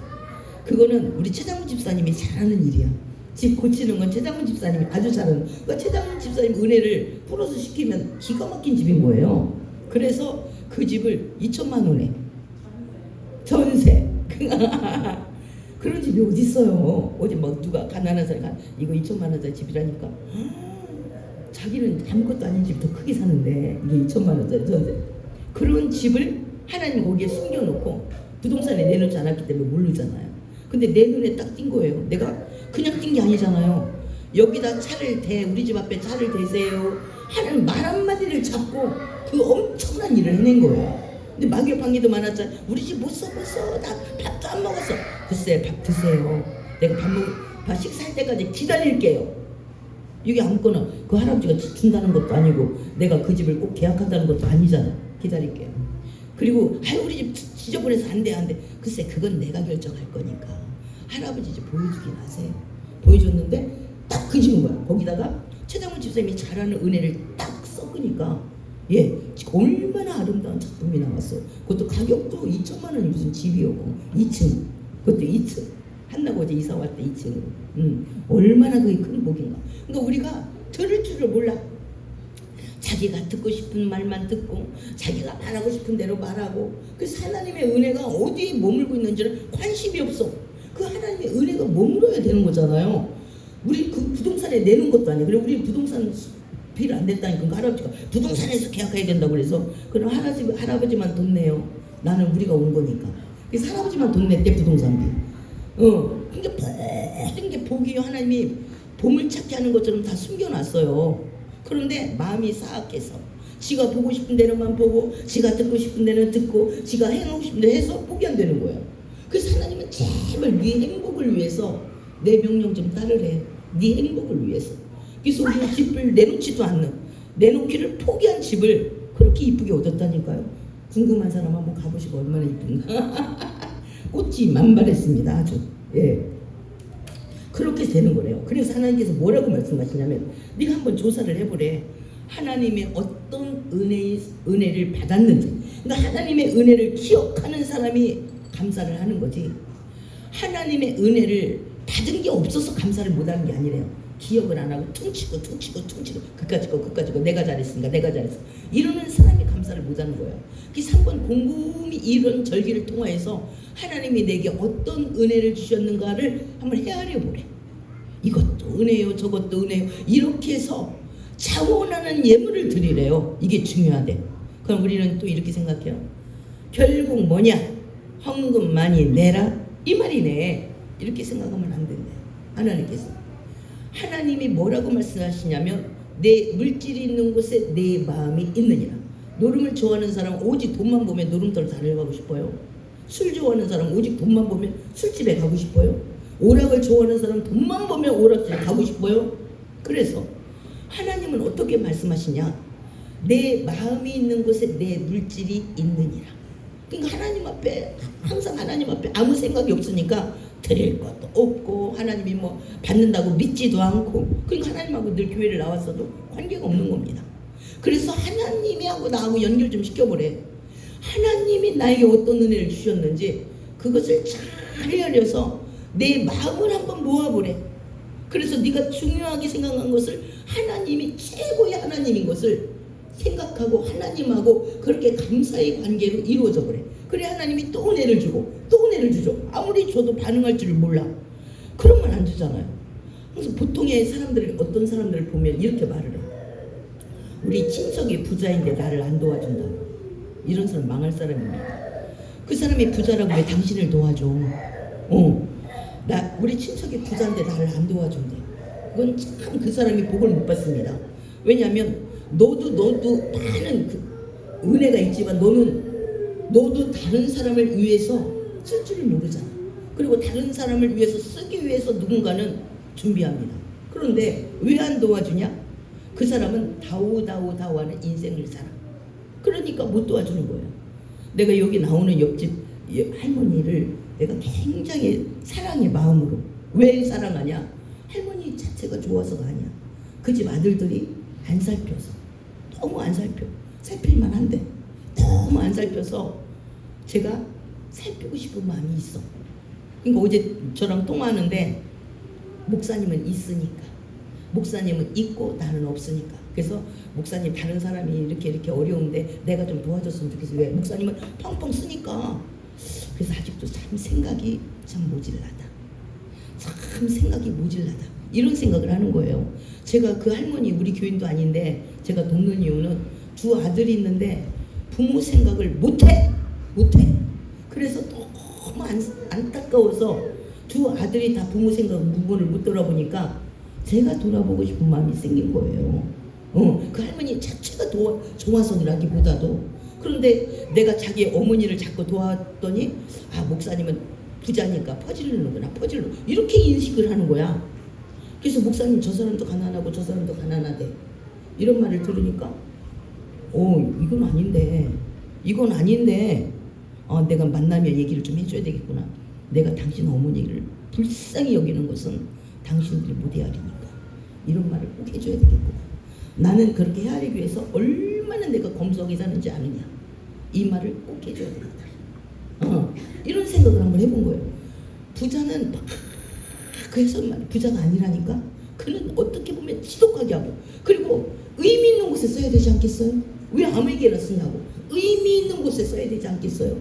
Speaker 1: 그거는 우리 최장훈 집사님이 잘하는 일이야. 집 고치는 건 최장훈 집사님이 아주 잘하는. 그러니까 최장훈 집사님 은혜를 풀어서 시키면 기가 막힌 집인 거예요. 그래서 그 집을 2천만 원에 전세. 그런 집이 어디 있어요? 어제 누가 가난한 사람 이거 2천만 원짜리 집이라니까. 자기는 아무것도 아닌 집 더 크게 사는데 이게 2천만 원짜리 전세. 그런 집을 하나님 거기에 숨겨놓고 부동산에 내놓지 않았기 때문에 모르잖아요. 근데 내 눈에 딱 띈 거예요. 내가 그냥 띈 게 아니잖아요. 여기다 우리 집 앞에 차를 대세요 하는 말 한마디를 잡고 그 엄청난 일을 해낸 거예요. 근데 막연방기도 많았잖아. 우리 집 못 써. 나 밥도 안 먹었어. 글쎄 밥 드세요. 내가 밥 식사할 때까지 기다릴게요. 이게 아무거나 그 할아버지가 준다는 것도 아니고 내가 그 집을 꼭 계약한다는 것도 아니잖아. 기다릴게요. 그리고 우리 집 지저분해서 안 돼. 글쎄 그건 내가 결정할 거니까 할아버지 집 보여주긴 하세요. 보여줬는데 딱 그 집인 거야. 거기다가 최장훈 집사님이 잘하는 은혜를 딱 섞으니까 얼마나 아름다운 작품이 나왔어. 그것도 가격도 2천만 원이 무슨 집이었고 2층. 그것도 2층. 한나고 어제 이사 왔대 2층으로. 얼마나 그게 큰 복인가. 그러니까 우리가 들을 줄을 몰라. 자기가 듣고 싶은 말만 듣고 자기가 말하고 싶은 대로 말하고 그래서 하나님의 은혜가 어디에 머물고 있는지는 관심이 없어. 그 하나님의 은혜가 머물러야 되는 거잖아요. 우리 그 부동산에 내는 것도 아니야. 그래 우리 부동산 비를 안 냈다니까 그 할아버지가 부동산에서 계약해야 된다고 그래서 그럼 할아버지만 돈 내요. 나는 우리가 온 거니까. 그래서 할아버지만 돈 냈대 부동산비. 근데 모든 게 복이요. 하나님이 보물찾기 하는 것처럼 다 숨겨놨어요. 그런데 마음이 사악해서 지가 보고 싶은 데로만 보고 지가 듣고 싶은 데는 듣고 지가 행하고 싶은 데 해서 복이 안 되는 거예요. 그래서 하나님은 제발 네 행복을 위해서 내 명령 좀 따르래. 네 행복을 위해서. 그래서 우리 집을 내놓지도 않는 내놓기를 포기한 집을 그렇게 이쁘게 얻었다니까요. 궁금한 사람 한번 가보시고 얼마나 이쁜가. 꽃이 만발했습니다. 아주. 그렇게 되는 거래요. 그래서 하나님께서 뭐라고 말씀하시냐면 네가 한번 조사를 해보래. 하나님의 어떤 은혜를 받았는지. 그러니까 하나님의 은혜를 기억하는 사람이 감사를 하는 거지. 하나님의 은혜를 받은 게 없어서 감사를 못하는 게 아니래요. 기억을 안 하고 퉁치고 그까짓 거 내가 잘했으니까 이러는 사람이 감사를 감사를 못하는 거예요. 그래서 한번 곰곰이 이런 절기를 통하여서 하나님이 내게 어떤 은혜를 주셨는가를 한번 헤아려 보래. 이것도 은혜요, 저것도 은혜요. 이렇게 해서 자원하는 예물을 드리래요. 이게 중요하대. 그럼 우리는 또 이렇게 생각해요. 결국 뭐냐? 헌금 많이 내라 이 말이네. 이렇게 생각하면 안 된대. 하나님께서. 하나님이 뭐라고 말씀하시냐면 내 물질이 있는 곳에 내 마음이 있느니라. 노름을 좋아하는 사람은 오직 돈만 보면 노름터를 달려가고 싶어요. 술 좋아하는 사람은 오직 돈만 보면 술집에 가고 싶어요. 오락을 좋아하는 사람은 돈만 보면 오락집에 가고 싶어요. 그래서 하나님은 어떻게 말씀하시냐? 내 마음이 있는 곳에 내 물질이 있느니라. 그러니까 하나님 앞에 항상 하나님 앞에 아무 생각이 없으니까 드릴 것도 없고 하나님이 뭐 받는다고 믿지도 않고, 그러니까 하나님하고 늘 교회를 나왔어도 관계가 없는 겁니다. 그래서 하나님이 하고 나하고 연결 좀 시켜보래. 하나님이 나에게 어떤 은혜를 주셨는지 그것을 잘 헤아려서 내 마음을 한번 모아보래. 그래서 네가 중요하게 생각한 것을 하나님이 최고의 하나님인 것을 생각하고 하나님하고 그렇게 감사의 관계로 이루어져 그래. 그래 하나님이 또 은혜를 주고 또 은혜를 주죠. 아무리 줘도 반응할 줄을 몰라. 그러면 안 주잖아요. 그래서 보통의 사람들, 어떤 사람들을 보면 이렇게 말을 해. 우리 친척이 부자인데 나를 안 도와준다. 이런 사람 망할 사람입니다. 그 사람이 부자라고 왜 당신을 도와줘? 우리 친척이 부자인데 나를 안 도와준대. 그건 참 그 사람이 복을 못 받습니다. 왜냐하면 너도 많은 그 은혜가 있지만 너도 다른 사람을 위해서 쓸 줄을 모르잖아. 그리고 다른 사람을 위해서 쓰기 위해서 누군가는 준비합니다. 그런데 왜 안 도와주냐? 그 사람은 다오하는 인생을 살아. 그러니까 못 도와주는 거예요. 내가 여기 나오는 옆집 할머니를 내가 굉장히 사랑의 마음으로. 왜 사랑하냐? 할머니 자체가 좋아서가 아니야. 그 집 아들들이 안 살펴서, 너무 안 살펴. 살필만 한데 너무 안 살펴서 제가 살피고 싶은 마음이 있어. 그러니까 어제 저랑 통화하는데 목사님은 있으니까, 목사님은 있고 나는 없으니까. 그래서 목사님 다른 사람이 이렇게 어려운데 내가 좀 도와줬으면 좋겠어요. 왜? 목사님은 펑펑 쓰니까. 그래서 아직도 참 생각이 참 모질라다. 참 생각이 모질라다. 이런 생각을 하는 거예요. 제가 그 할머니, 우리 교인도 아닌데 제가 돕는 이유는 두 아들이 있는데 부모 생각을 못해. 그래서 너무 안타까워서 두 아들이 다 부모 생각 부모를 못 돌아보니까 제가 돌아보고 싶은 마음이 생긴 거예요. 그 할머니 자체가 좋아서라기보다도. 그런데 내가 자기 어머니를 자꾸 도왔더니 목사님은 부자니까 퍼질르는구나. 이렇게 인식을 하는 거야. 그래서 목사님 저 사람도 가난하고 저 사람도 가난하대. 이런 말을 들으니까 이건 아닌데 내가 만나면 얘기를 좀 해줘야 되겠구나. 내가 당신 어머니를 불쌍히 여기는 것은 당신들이 못 헤아리니까 이런 말을 꼭 해줘야 되겠구나. 나는 그렇게 헤아리기 위해서 얼마나 내가 검소하게 사는지 아느냐. 이 말을 꼭 해줘야 되겠다. 이런 생각을 한번 해본 거예요. 부자는 그래서 부자가 아니라니까. 그는 어떻게 보면 지독하게 하고, 그리고 의미 있는 곳에 써야 되지 않겠어요? 왜 아무에게나 쓰냐고. 의미 있는 곳에 써야 되지 않겠어요?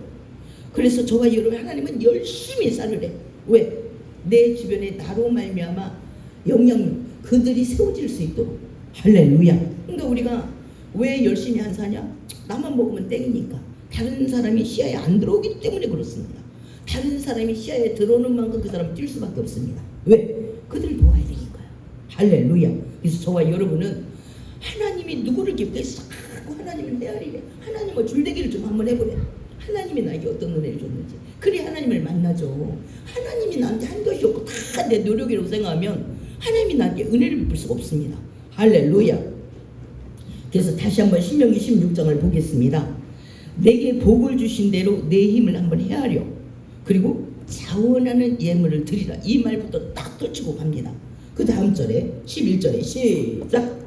Speaker 1: 그래서 저와 여러분, 하나님은 열심히 살으래. 왜? 내 주변에 나로 말미암아 영향력, 그들이 세워질 수 있도록. 할렐루야. 그러니까 우리가 왜 열심히 안 사냐? 나만 먹으면 땡이니까. 다른 사람이 시야에 안 들어오기 때문에 그렇습니다. 다른 사람이 시야에 들어오는 만큼 그 사람은 뛸 수밖에 없습니다. 왜? 그들을 도와야 되니까요. 할렐루야. 그래서 저와 여러분은 하나님이 누구를 기뻐해서 자꾸 하나님을 헤아리래. 하나님을 줄대기를 좀 한번 해보래. 하나님이 나에게 어떤 은혜를 줬는지. 그래 하나님을 만나죠. 하나님이 나한테 한 것이 없고 다 내 노력이라고 생각하면 하나님이 나에게 은혜를 베풀 수가 없습니다. 할렐루야. 그래서 다시 한번 신명기 16장을 보겠습니다. 내게 복을 주신 대로 내 힘을 한번 헤아려. 그리고 자원하는 예물을 드리라. 이 말부터 딱 떨치고 갑니다. 그 다음 절에 11절에 시작.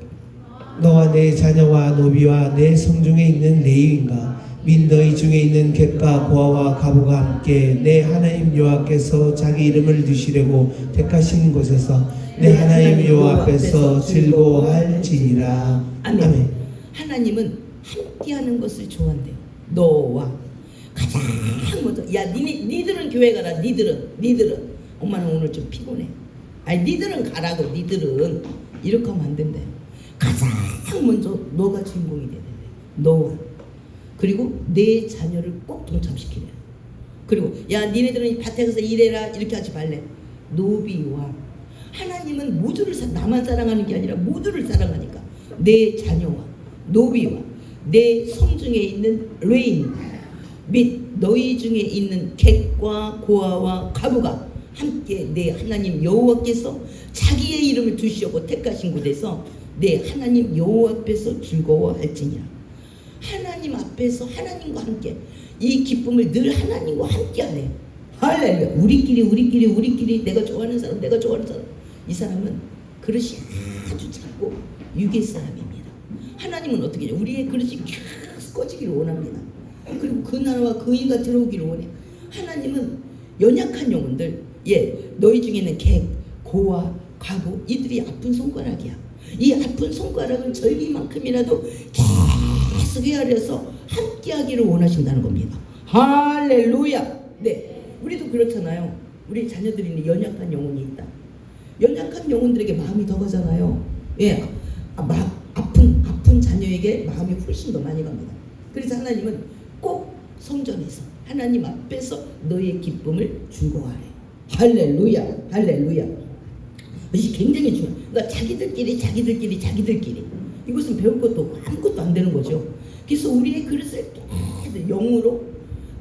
Speaker 2: 너와 내 자녀와 노비와 내 성중에 있는 레위인과 및 너희 중에 있는 객과 고아와 가부가 함께 내 하나님 여호와께서 자기 이름을 두시려고 택하신 곳에서 내 하나님 여호와 앞에서 즐거워할지니라.
Speaker 1: 아멘. 하나님은 함께하는 것을 좋아한대요. 너와 가장 먼저 야 니들은 교회 가라. 니들은 엄마는 오늘 좀 피곤해. 아니 니들은 가라고. 니들은 이렇게 하면 안 된대요. 가장 먼저 너가 주인공이 돼야 된대. 너와 그리고 내 자녀를 꼭 동참시키래. 그리고 야 니네들은 밭에 가서 일해라 이렇게 하지 말래. 노비와 하나님은 모두를 나만 사랑하는 게 아니라 모두를 사랑하니까 내 자녀와 노비와 내 성중에 있는 레인 및 너희 중에 있는 객과 고아와 과부가 함께 내 하나님 여호와께서 자기의 이름을 두시고 택하신 곳에서 내 하나님 여호와 앞에서 즐거워할지니라. 하나님 앞에서 하나님과 함께 이 기쁨을 늘 하나님과 함께 하래. 할렐루야. 우리끼리 내가 좋아하는 사람 이 사람은 그릇이 아주 작고 유괴 사람입니다. 하나님은 어떻게 해요? 우리의 그릇이 계속 꺼지기를 원합니다. 그리고 그 나라와 그 의가 들어오기를 원해. 하나님은 연약한 영혼들, 너희 중에는 객, 고아, 과부 이들이 아픈 손가락이야. 이 아픈 손가락을 절기만큼이라도 계속 헤아려서 함께하기를 원하신다는 겁니다. 할렐루야. 네, 우리도 그렇잖아요. 우리 자녀들이 연약한 영혼이 있다. 연약한 영혼들에게 마음이 더 가잖아요. 아픈 자녀에게 마음이 훨씬 더 많이 갑니다. 그래서 하나님은 꼭 성전에서 하나님 앞에서 너의 기쁨을 즐거워하래. 할렐루야. 이것이 굉장히 중요해요. 그러니까 자기들끼리 이것은 배울 것도 없고 아무것도 안 되는 거죠. 그래서 우리의 그릇을 영으로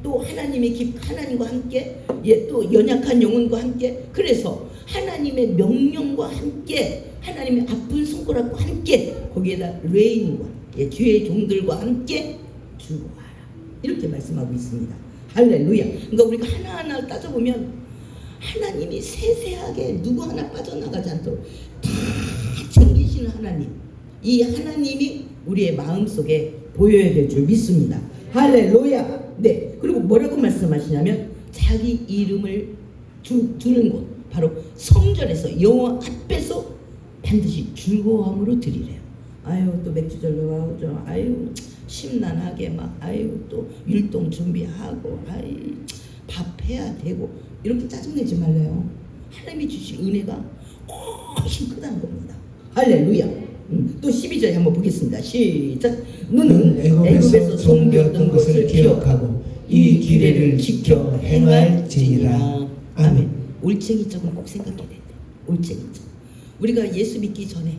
Speaker 1: 또 하나님과 함께 또 연약한 영혼과 함께 그래서 하나님의 명령과 함께 하나님의 아픈 손가락과 함께 거기에다 레인과 주의 종들과 함께 즐거워하라 이렇게 말씀하고 있습니다. 할렐루야. 그러니까 우리가 하나하나 따져보면 하나님이 세세하게 누구 하나 빠져나가지 않도록 다 챙기시는 하나님, 이 하나님이 우리의 마음속에 보여야 될 줄 믿습니다. 할렐루야. 네. 그리고 뭐라고 말씀하시냐면 자기 이름을 두는 곳 바로 성전에서 여호와 앞에서 반드시 즐거워함으로 드리래요. 아유 또 맥주절로 가고 아유 심란하게 막 아유 또 율동 준비하고 아이 밥 해야 되고 이렇게 짜증내지 말래요. 하나님이 주신 은혜가 훨씬 크다는 겁니다. 할렐루야. 또 12절에 한번 보겠습니다. 시작. 너는 애굽에서 섬겼던 것을 기억하고 이 규례를 지켜 행할지니라. 아멘. 올챙이적은 꼭 생각해야 된대. 올챙이적. 우리가 예수 믿기 전에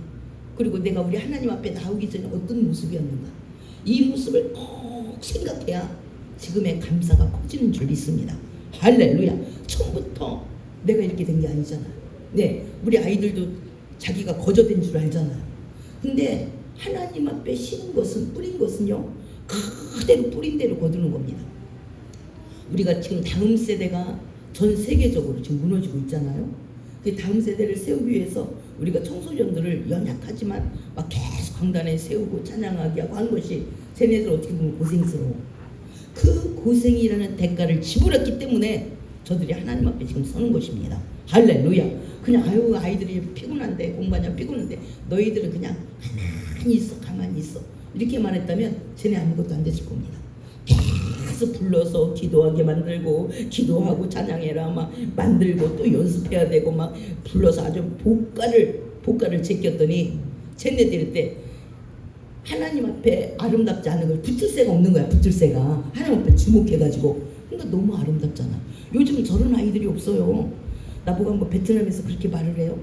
Speaker 1: 그리고 내가 우리 하나님 앞에 나오기 전에 어떤 모습이었는가 이 모습을 꼭 생각해야 지금의 감사가 커지는 줄 믿습니다. 할렐루야. 처음부터 내가 이렇게 된 게 아니잖아요. 네, 우리 아이들도 자기가 거저된 줄 알잖아요. 근데 하나님 앞에 심은 것은 뿌린 것은요 그대로 뿌린 대로 거두는 겁니다. 우리가 지금 다음 세대가 전 세계적으로 지금 무너지고 있잖아요. 그 다음 세대를 세우기 위해서 우리가 청소년들을 연약하지만 막 계속 강단에 세우고 찬양하게 하고 하는 것이 쟤네들 어떻게 보면 고생스러워. 그 고생이라는 대가를 지불했기 때문에 저들이 하나님 앞에 지금 서는 것입니다. 할렐루야. 그냥 아유 아이들이 피곤한데 공부하냐 피곤한데 너희들은 그냥 가만히 있어 이렇게 말했다면 쟤네 아무것도 안 됐을 겁니다. 계속 불러서 기도하게 만들고 기도하고 찬양해라 막 만들고 또 연습해야 되고 막 불러서 아주 복가를 제꼈더니 쟤네들 때 하나님 앞에 아름답지 않은 걸 붙을 새가 없는 거야. 붙을 새가 하나님 앞에 주목해가지고. 그러니까 너무 아름답잖아. 요즘 저런 아이들이 없어요. 나보고 한번 베트남에서 그렇게 말을 해요.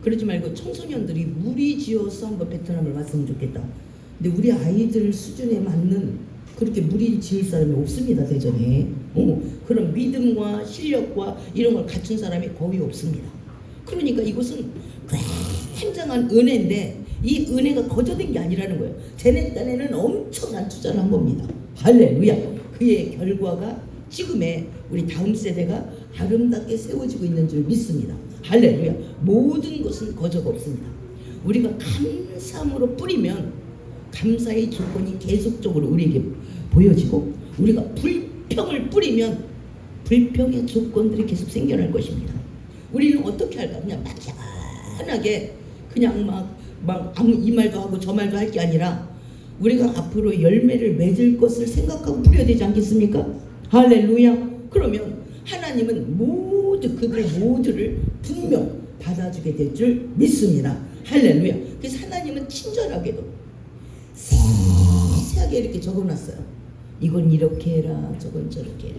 Speaker 1: 그러지 말고 청소년들이 무리지어서 한번 베트남을 왔으면 좋겠다. 근데 우리 아이들 수준에 맞는 그렇게 무리 지을 사람이 없습니다. 대전에 그런 믿음과 실력과 이런 걸 갖춘 사람이 거의 없습니다. 그러니까 이것은 굉장한 은혜인데 이 은혜가 거저된 게 아니라는 거예요. 쟤네 딴에는 엄청난 투자를 한 겁니다. 할렐루야. 그의 결과가 지금의 우리 다음 세대가 아름답게 세워지고 있는 줄 믿습니다. 할렐루야. 모든 것은 거저가 없습니다. 우리가 감사함으로 뿌리면 감사의 조건이 계속적으로 우리에게 보여지고 우리가 불평을 뿌리면 불평의 조건들이 계속 생겨날 것입니다. 우리는 어떻게 할까? 그냥 막연하게 그냥 막 아무 이 말도 하고 저 말도 할 게 아니라 우리가 앞으로 열매를 맺을 것을 생각하고 뿌려야 되지 않겠습니까? 할렐루야. 그러면 하나님은 모두 그들 모두를 분명 받아주게 될 줄 믿습니다. 할렐루야. 그래서 하나님은 친절하게도 세세하게 이렇게 적어놨어요. 이건 이렇게 해라, 저건 저렇게 해라.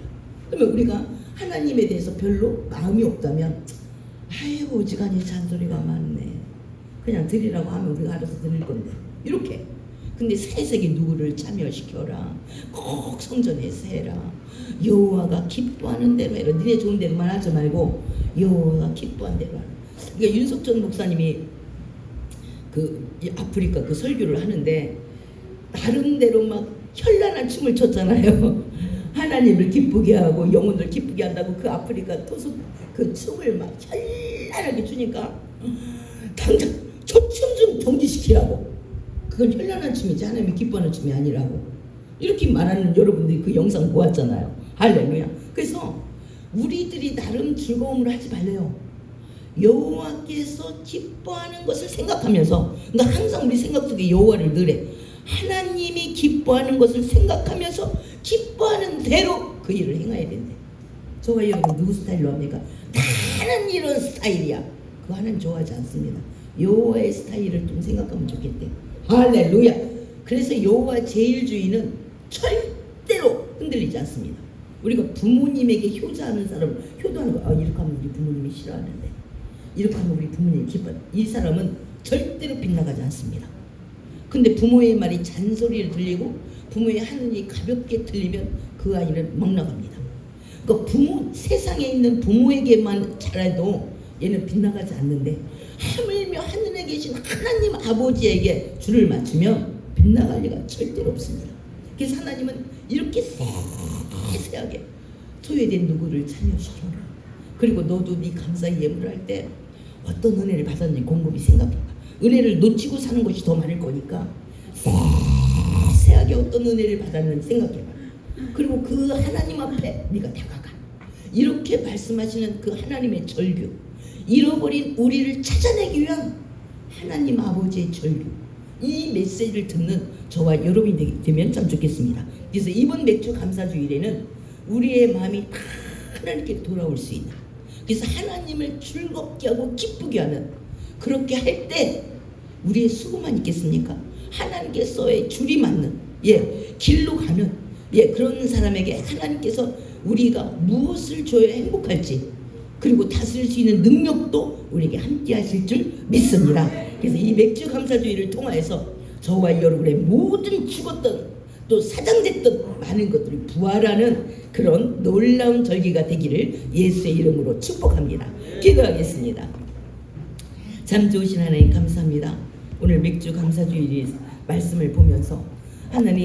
Speaker 1: 그러면 우리가 하나님에 대해서 별로 마음이 없다면 아유 오지간히 잔소리가 많네, 그냥 드리라고 하면 우리가 알아서 드릴 건데, 이렇게. 근데 세세기 누구를 참여시켜라, 꼭 성전에 세라, 여호와가 기뻐하는 대로 해라, 니네 좋은 대로만 하지 말고 여호와가 기뻐하는 대로 하라. 그러니까 윤석전 목사님이 이 아프리카 그 설교를 하는데 나름대로 막 현란한 춤을 췄잖아요. 하나님을 기쁘게 하고 영혼을 기쁘게 한다고 그 아프리카 토속 그 춤을 막 현란하게 추니까 당장 저 춤 좀 정지시키라고. 그건 현란한 춤이지 하나님이 기뻐하는 춤이 아니라고. 이렇게 말하는 여러분들이 그 영상 보았잖아요. 할렐루야. 그래서 우리들이 나름 즐거움을 하지 말래요. 여호와께서 기뻐하는 것을 생각하면서, 그러니까 항상 우리 생각 속에 여호와를 넣으래. 하나님이 기뻐하는 것을 생각하면서 기뻐하는 대로 그 일을 행해야 된대. 저와 여러분 누구 스타일로 합니까? 나는 이런 스타일이야. 그거 하나님 좋아하지 않습니다. 여호와의 스타일을 좀 생각하면 좋겠대. 할렐루야. 그래서 여호와 제일주의는 절대로 흔들리지 않습니다. 우리가 부모님에게 효자하는 사람, 효도하는 거, 이렇게 하면 우리 부모님이 싫어하는데, 이렇게 하면 우리 부모님이 기뻐. 이 사람은 절대로 빗나가지 않습니다. 근데 부모의 말이 잔소리를 들리고 부모의 하는 일이 가볍게 들리면 그 아이는 막 나갑니다. 그러니까 세상에 있는 부모에게만 잘해도 얘는 빗나가지 않는데, 하물며 하늘에 계신 하나님 아버지에게 줄을 맞추면 빗나갈 리가 절대로 없습니다. 그래서 하나님은 이렇게 세세하게 소외된 누구를 참여시켜라. 그리고 너도 네 감사 예물을 할 때 어떤 은혜를 받았는지 곰곰이 생각해봐. 은혜를 놓치고 사는 것이 더 많을 거니까 세세하게 어떤 은혜를 받았는지 생각해봐. 그리고 그 하나님 앞에 네가 다가가. 이렇게 말씀하시는 그 하나님의 절규, 잃어버린 우리를 찾아내기 위한 하나님 아버지의 절규, 이 메시지를 듣는 저와 여러분이 되면 참 좋겠습니다. 그래서 이번 맥주 감사주일에는 우리의 마음이 다 하나님께 돌아올 수 있다. 그래서 하나님을 즐겁게 하고 기쁘게 하는, 그렇게 할 때 우리의 수고만 있겠습니까? 하나님께서의 줄이 맞는 길로 가는 그런 사람에게 하나님께서 우리가 무엇을 줘야 행복할지, 그리고 다스릴 수 있는 능력도 우리에게 함께 하실 줄 믿습니다. 그래서 이 맥주 감사주의를 통하여서 저와 여러분의 모든 죽었던 또 사장됐던 많은 것들이 부활하는 그런 놀라운 절기가 되기를 예수의 이름으로 축복합니다. 기도하겠습니다. 참 좋으신 하나님 감사합니다. 오늘 맥주 감사주일 말씀을 보면서 하나님